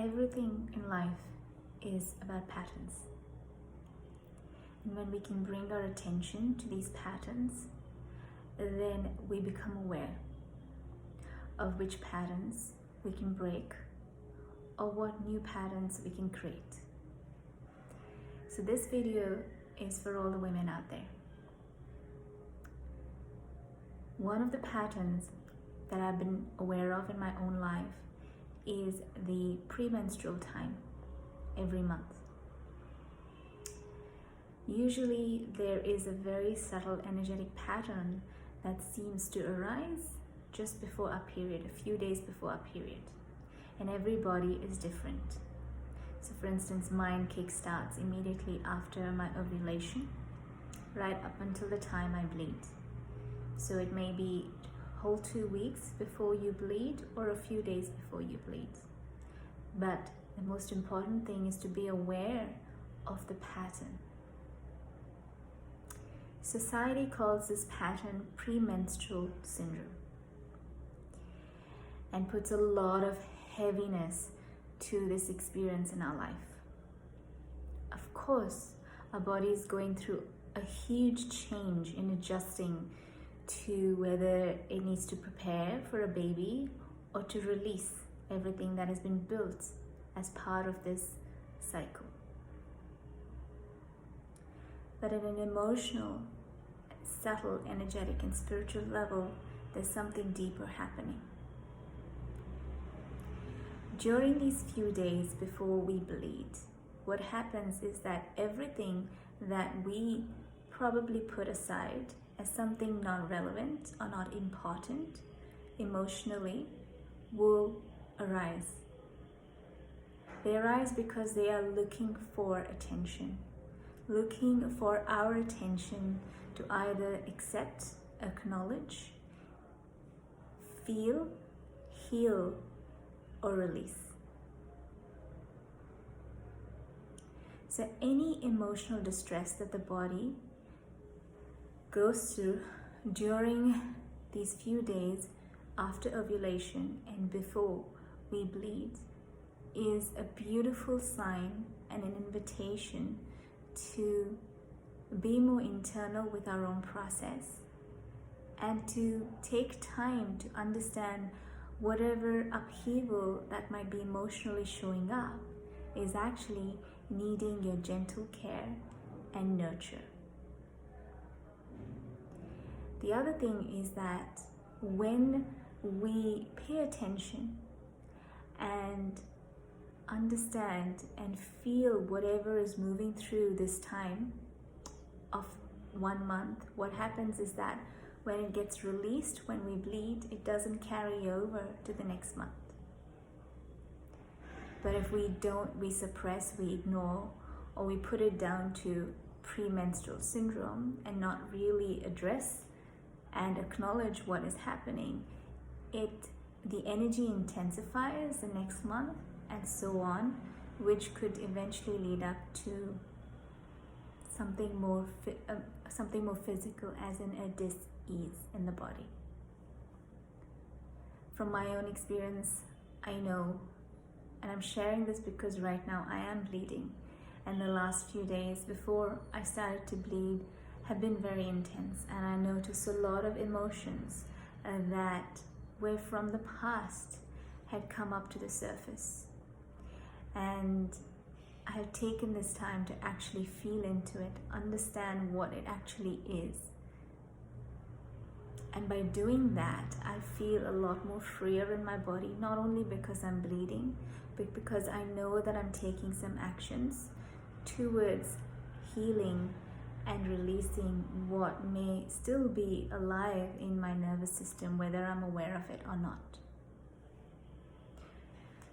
everything in life is about patterns. And when we can bring our attention to these patterns, then we become aware of which patterns we can break or what new patterns we can create. So this video is for all the women out there. One of the patterns that I've been aware of in my own life is the premenstrual time every month. Usually there is a very subtle energetic pattern that seems to arise just before our period, a few days before our period. And everybody is different. So for instance, mine kickstarts immediately after my ovulation, right up until the time I bleed. So it may be a whole 2 weeks before you bleed or a few days before you bleed. But the most important thing is to be aware of the pattern. Society calls this pattern premenstrual syndrome and puts a lot of heaviness to this experience in our life. Of course, our body is going through a huge change in adjusting to whether it needs to prepare for a baby or to release everything that has been built as part of this cycle. But at an emotional, subtle, energetic, and spiritual level, there's something deeper happening. During these few days before we bleed, what happens is that everything that we probably put aside as something not relevant or not important emotionally will arise. They arise because they are looking for attention, looking for our attention to either accept, acknowledge, feel, heal, or release. So any emotional distress that the body goes through during these few days after ovulation and before we bleed is a beautiful sign and an invitation to be more internal with our own process and to take time to understand whatever upheaval that might be emotionally showing up is actually needing your gentle care and nurture. The other thing is that when we pay attention and understand and feel whatever is moving through this time of 1 month, what happens is that when it gets released, when we bleed, it doesn't carry over to the next month. But if we don't, we suppress, we ignore, or we put it down to premenstrual syndrome and not really address and acknowledge what is happening, the energy intensifies the next month and so on, which could eventually lead up to something more physical, as in a dis-ease in the body. From my own experience, I know, and I'm sharing this because right now I am bleeding, and the last few days before I started to bleed have been very intense, and I noticed a lot of emotions that were from the past had come up to the surface. And I have taken this time to actually feel into it, understand what it actually is. And by doing that, I feel a lot more freer in my body, not only because I'm bleeding, but because I know that I'm taking some actions towards healing and releasing what may still be alive in my nervous system, whether I'm aware of it or not.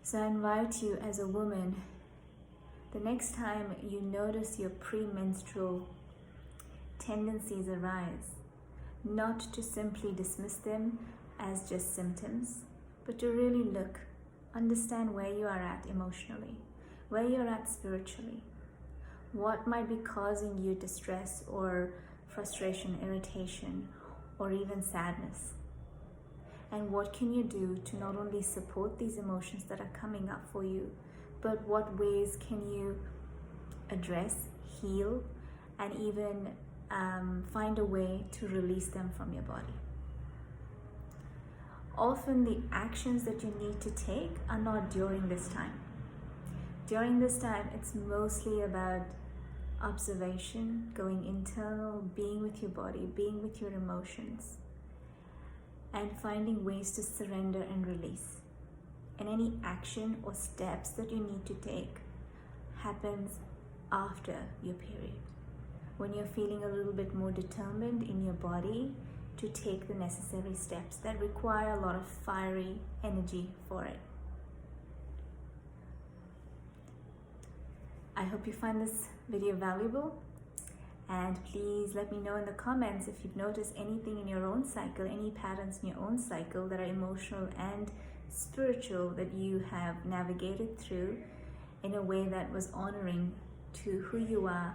So I invite you as a woman, the next time you notice your premenstrual tendencies arise, not to simply dismiss them as just symptoms, but to really look, understand where you are at emotionally, where you're at spiritually, what might be causing you distress or frustration, irritation, or even sadness. And what can you do to not only support these emotions that are coming up for you, but what ways can you address, heal, and even find a way to release them from your body. Often the actions that you need to take are not during this time. During this time, it's mostly about observation, going internal, being with your body, being with your emotions, and finding ways to surrender and release. And any action or steps that you need to take happens after your period, when you're feeling a little bit more determined in your body to take the necessary steps that require a lot of fiery energy for it. I hope you find this video valuable, and please let me know in the comments if you've noticed anything in your own cycle, any patterns in your own cycle that are emotional and spiritual that you have navigated through in a way that was honoring to who you are